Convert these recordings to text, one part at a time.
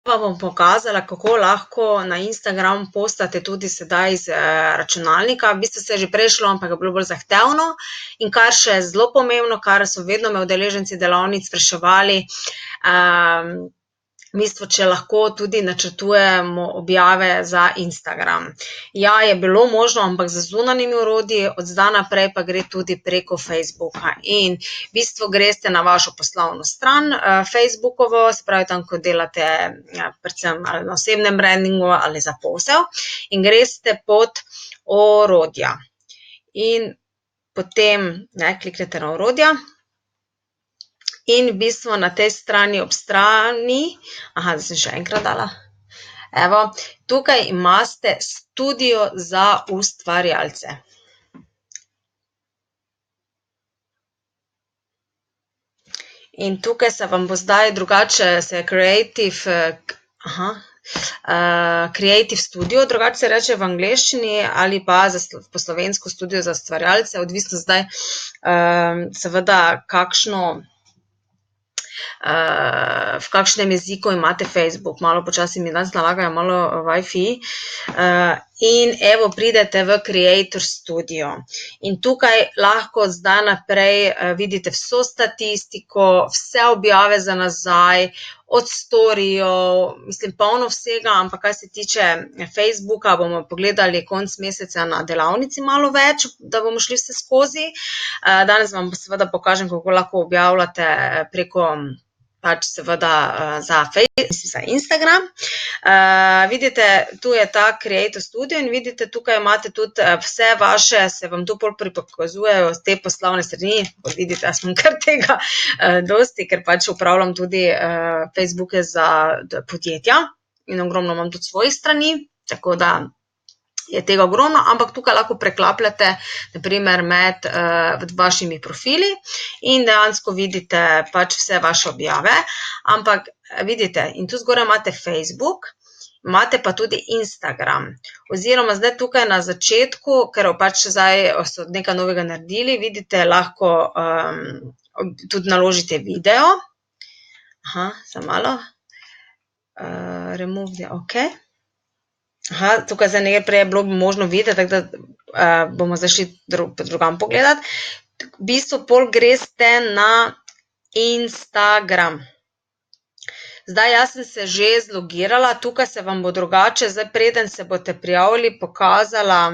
vam bom pokazala, kako lahko na Instagram postate tudi sedaj z računalnika. V bistvu se je že prej šlo, ampak je bilo bolj zahtevno. In kar še je zelo pomembno, kar so vedno me udeleženci delavnic spraševali, v bistvu, če lahko tudi načrtujemo objave za Instagram. Ja, je bilo možno, ampak z zunanjimi orodji, od zdaj naprej pa gre tudi preko Facebooka. In v bistvu greste na vašo poslovno stran Facebookovo, se pravi tam, ko delate predvsem ali na osebnem brandingu ali za posel, in greste pod orodja. In potem kliknete na orodja. In v bistvu na tej strani ob strani, zdaj sem še enkrat dala, evo, tukaj imate studio za ustvarjalce. In tukaj se vam bo zdaj drugače, se Creative Studio, drugače se reče v angleščini, ali pa po slovensko studio za ustvarjalce, odvisno zdaj seveda v kakšnem jeziku imate Facebook. Malo počasi mi danes nalagajo malo Wi-Fi. In evo, pridete v Creator Studio. In tukaj lahko zdaj naprej vidite vso statistiko, vse objave za nazaj, od storijev, mislim, polno vsega, ampak kaj se tiče Facebooka, bomo pogledali konec meseca na delavnici malo več, da bomo šli vse skozi. Danes vam seveda pokažem, kako lahko objavljate preko seveda za Instagram. Vidite, tu je ta Creator Studio in vidite, tukaj imate tudi vse vaše, se vam tu pol prikazujejo te poslovne strani, kot vidite, jaz imam kar tega dosti, ker upravljam tudi Facebooke za podjetja in ogromno imam tudi svojih strani, tako da je tega ogromno, ampak tukaj lahko preklapljate, na primer, med vašimi profili in dejansko vidite vse vaše objave, ampak vidite, in tu zgoraj imate Facebook, imate pa tudi Instagram, oziroma zdaj tukaj na začetku, ker zdaj so nekaj novega naredili, vidite, lahko tudi naložite video. Samo malo. Remove, okej. Tukaj zdaj nekaj prej je bilo možno videti, tako da bomo zdaj šli drugam pogledati. V bistvu pol greste na Instagram. Zdaj, jaz sem se že zlogirala, tukaj se vam bo drugače, zdaj preden se boste prijavili, pokazala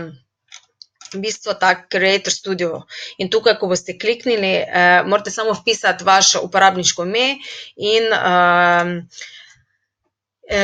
v bistvu ta Creator Studio. In tukaj, ko boste kliknili, morate samo vpisati vaše uporabniško ime in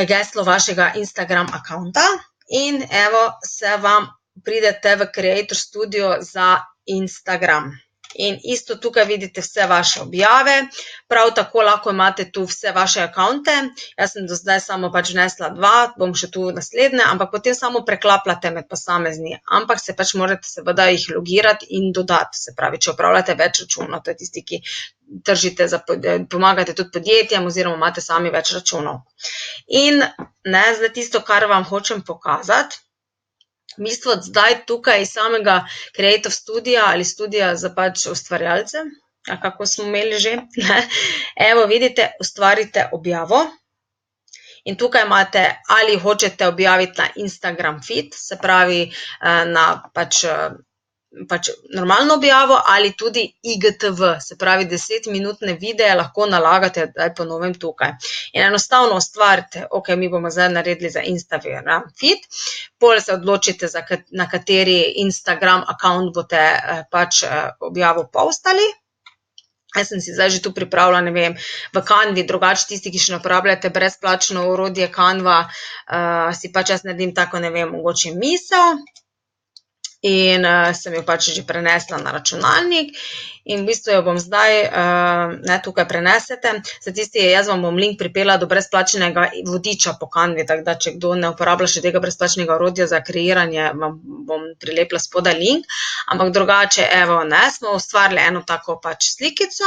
geslo vašega Instagram accounta in evo, se vam pridete v Creator Studio za Instagram. In isto tukaj vidite vse vaše objave, prav tako lahko imate tu vse vaše accounte, jaz sem do zdaj samo vnesla 2, bom še tu naslednje, ampak potem samo preklapljate med posamezni, ampak se morate seveda jih logirati in dodati, se pravi, če upravljate več računov, to je tisti, ki tržite, pomagate tudi podjetjem oziroma imate sami več računov. In zdaj tisto, kar vam hočem pokazati, v bistvu zdaj tukaj iz samega Creator Studia ali studija za ustvarjalce, kako smo imeli že, evo, vidite, ustvarite objavo in tukaj imate, ali hočete objaviti na Instagram feed, se pravi na normalno objavo ali tudi IGTV, se pravi 10-minutne videe lahko nalagate po novem tukaj. In enostavno ustvarite, mi bomo zdaj naredili za Instagram feed, potem se odločite, na kateri Instagram account boste objavo postali. Jaz sem si zdaj že tu pripravila, ne vem, v Canvi, drugače tisti, ki še ne uporabljate brezplačno orodje Canva, si jaz naredim tako, ne vem, mogoče misel. In sem jo že prenesla na računalnik in v bistvu jo bom zdaj, tukaj prenesete, za tisti, jaz vam bom link pripela do brezplačnega vodiča po Canvi, tako da, če kdo ne uporablja še tega brezplačnega orodja za kreiranje, vam bom prilepila spodaj link, ampak drugače, evo, smo ustvarili eno tako slikico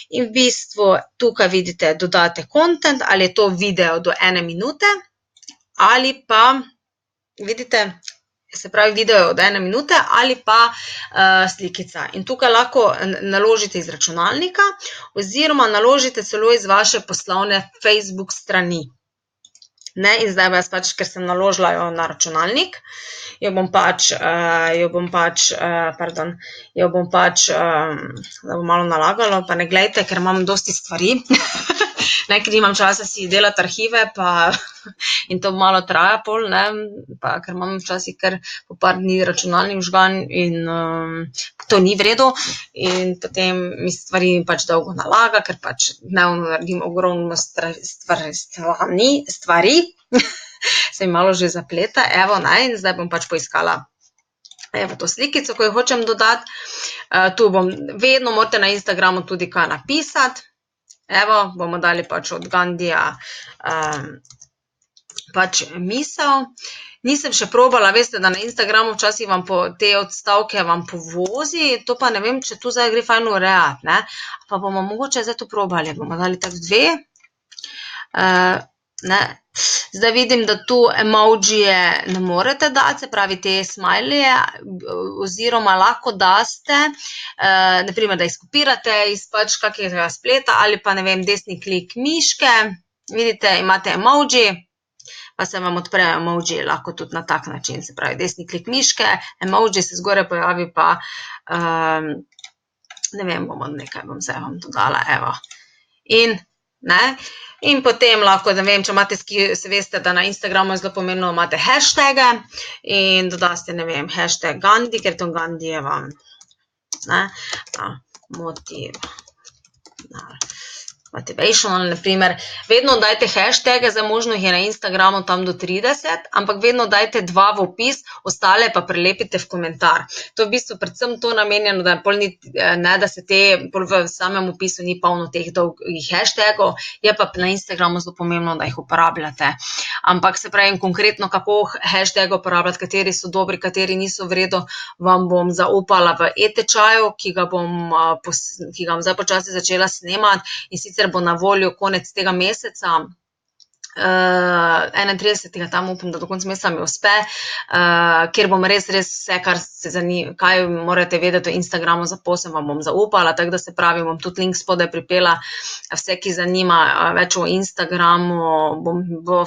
in v bistvu tukaj vidite, dodate content, ali je to video do 1 minute, ali pa, vidite, se pravi video od 1 minute ali pa slikica. In tukaj lahko naložite iz računalnika oziroma naložite celo iz vaše poslovne Facebook strani. Ne, in zdaj jaz pač, ker sem naložila jo na računalnik, jo bom pač, da bom malo nalagala, pa ne glejte, ker imam dosti stvari, ne, ker nimam časa si delati arhive, pa in to malo traja pol, ne, pa ker imam včasih kar po par dni računalnik vžgan in to ni v redu in potem mi stvari pač dolgo nalaga, ker pač dnevno naredim ogromno stvari, se mi malo že zapleta, evo, ne, in zdaj bom pač poiskala evo to slikico, ko jo hočem dodati, tu bom, vedno morate na Instagramu tudi kaj napisati, evo, bomo dali pač od Gandija pač misel. Nisem še probala, veste, da na Instagramu včasih vam te odstavke vam povozi, to pa ne vem, če tu zdaj gre fajn urejati, ne, pa bomo mogoče zdaj to probali, bomo dali tako 2, ne, zdaj vidim, da tu emojije ne morete dati, se pravi te smajlije, oziroma lahko daste, na primer, da jih skopirate iz pač kakega spleta ali pa, ne vem, desni klik miške, vidite, imate emoji, pa se vam odprejo emoji, lahko tudi na tak način, se pravi, desni klik miške, emoji se zgoraj pojavi pa, ne vem, nekaj bom zdaj vam dodala, evo, in, ne, in potem lahko, ne vem, če imate, se veste, da na Instagramu je zelo pomembno, imate hashtage in dodaste, ne vem, hashtag Gandi, ker to Gandijeva, ne, motivational, na primer, vedno dajte hashtage, zdaj možno jih je na Instagramu tam do 30, ampak vedno dajte 2 v opis, ostale pa prelepite v komentar. To je v bistvu predvsem to namenjeno, da pol ni, ne, da se te, pol v samem opisu ni polno teh dolgih hashtagov, je pa na Instagramu zelo pomembno, da jih uporabljate. Ampak se pravi, konkretno, kako hashtag uporabljati, kateri so dobri, kateri niso v redu, vam bom zaupala v e-tečaju, ki ga bom zdaj počasi začela snemati, in sicer bo na voljo konec tega meseca, 31. tam upam, da do konca meseca mi uspe, kjer bom res vse, kar kaj morate vedeti o Instagramu za posel, vam bom zaupala, tako da se pravi, bom tudi link spodaj pripela, vse, ki zanima več o Instagramu,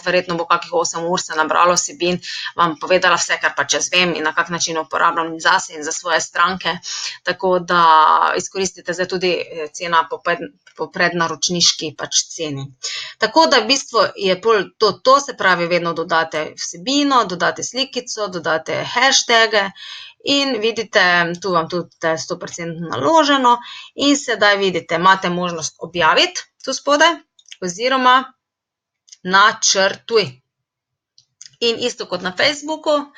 verjetno bo kakih 8 ur se nabralo vsebin, vam povedala vse, kar pač jaz vem in na kak način uporabljam zase in za svoje stranke, tako da izkoristite zdaj tudi cena po prednaročniški pač ceni. Tako da v bistvu je pol to, se pravi, vedno dodate vsebino, dodate slikico, dodate hashtage in vidite, tu vam tudi 100% naloženo in sedaj vidite, imate možnost objaviti tu spodaj oziroma načrtuj. In isto kot na Facebooku,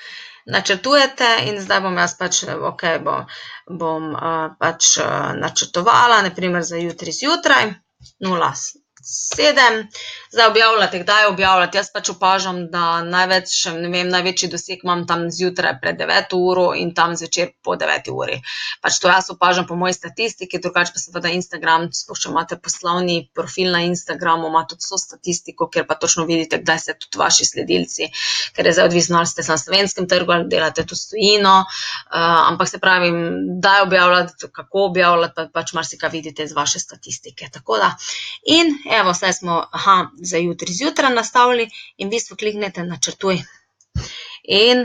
načrtujete in zdaj bom jaz pač, okej, bom pač načrtovala, na primer za jutri zjutraj, 07, zdaj objavljate, kdaj objavljate, jaz pač opažam, da največ, ne vem, največji doseg imam tam zjutraj pred 9 uro in tam zvečer po 9 uri. Pač to jaz opažam po moji statistiki, drugače pa seveda Instagram, sploh če imate poslovni profil na Instagramu, ima tudi vso statistiko, kjer pa točno vidite, kdaj ste tudi vaši sledilci, ker je zdaj odvisno, ali ste na slovenskem trgu, ali delate to s tujino, ampak se pravi, kdaj objavljati, kako objavljati, pa pač marsikaj vidite iz vaše statistike, tako da, in evo, zdaj smo, za jutri zjutraj nastavili in v bistvu kliknete načrtuj. In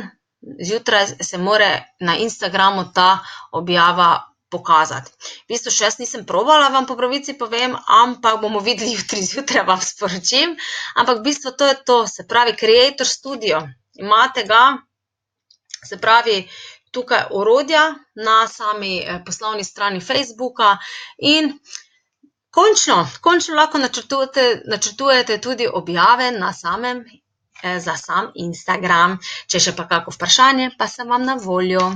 zjutraj se mora na Instagramu ta objava pokazati. V bistvu še jaz nisem probala, vam po pravici povem, ampak bomo videli jutri zjutraj, vam sporočim, ampak v bistvu to je to, se pravi Creator Studio, imate ga, se pravi tukaj orodja na sami poslovni strani Facebooka in končno lahko načrtujete tudi objave za sam Instagram. Če še pa kako vprašanje, pa sem vam na voljo.